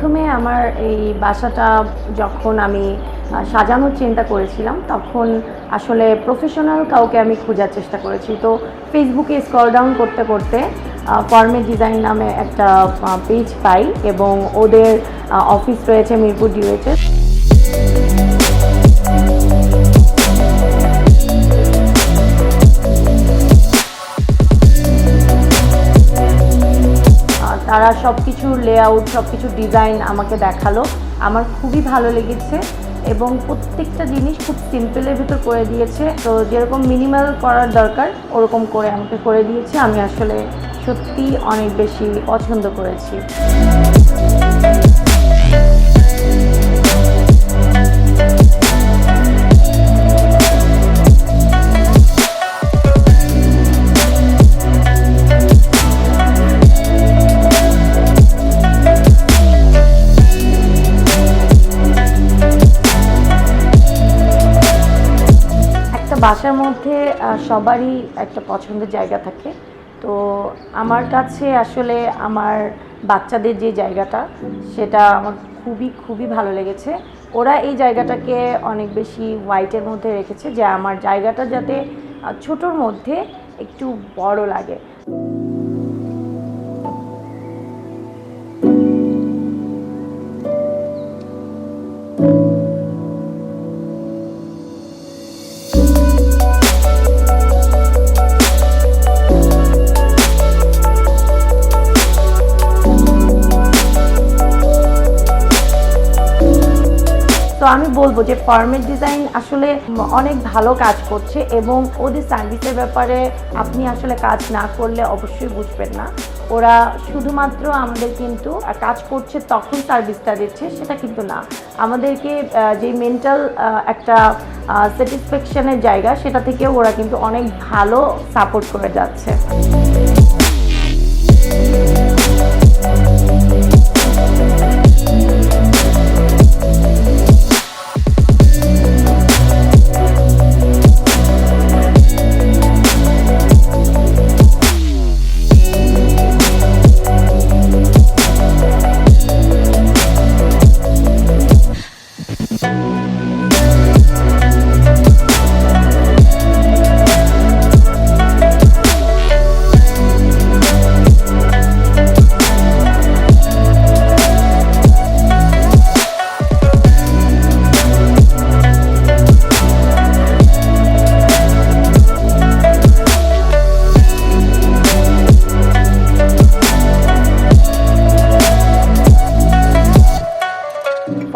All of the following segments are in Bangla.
প্রথমে আমার এই বাসাটা যখন আমি সাজানোর চিন্তা করেছিলাম, তখন আসলে প্রফেশনাল কাউকে আমি খোঁজার চেষ্টা করেছি। তো ফেসবুকে স্ক্রল ডাউন করতে করতে ফরমেট ডিজাইন নামে একটা পেজ পাই এবং ওদের অফিস রয়েছে মিরপুর ডিওএইচে। তারা সব কিছুর লেআউট, সব কিছুর ডিজাইন আমাকে দেখালো। আমার খুবই ভালো লেগেছে এবং প্রত্যেকটা জিনিস খুব সিম্পলের ভিতর করে দিয়েছে। তো যেরকম মিনিমাল করার দরকার ওরকম করে আমাকে করে দিয়েছে। আমি আসলে সত্যি অনেক বেশি পছন্দ করেছি। বাসার মধ্যে সবারই একটা পছন্দের জায়গা থাকে। তো আমার কাছে আসলে আমার বাচ্চাদের যে জায়গাটা, সেটা আমার খুবই ভালো লেগেছে। ওরা এই জায়গাটাকে অনেক বেশি হোয়াইটের মধ্যে রেখেছে, যে আমার জায়গাটা যাতে ছোটোর মধ্যে একটু বড় লাগে। তো আমি বলবো যে ফরমেট ডিজাইন আসলে অনেক ভালো কাজ করছে এবং ওদের সার্ভিসের ব্যাপারে আপনি আসলে কাজ না করলে অবশ্যই বুঝবেন না। ওরা শুধুমাত্র আমাদের কিন্তু কাজ করছে তখন সার্ভিসটা দিচ্ছে সেটা কিন্তু না, আমাদেরকে যে মেন্টাল একটা স্যাটিসফ্যাকশনের জায়গা, সেটা থেকেও ওরা কিন্তু অনেক ভালো সাপোর্ট করে যাচ্ছে।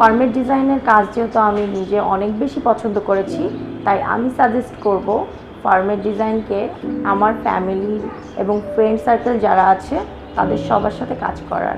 ফরমেট ডিজাইনের কাজ যেহেতু আমি নিজে অনেক বেশি পছন্দ করেছি, তাই আমি সাজেস্ট করব ফরমেট ডিজাইনকে আমার ফ্যামিলি এবং ফ্রেন্ড সার্কেল যারা আছে তাদের সবার সাথে কাজ করার।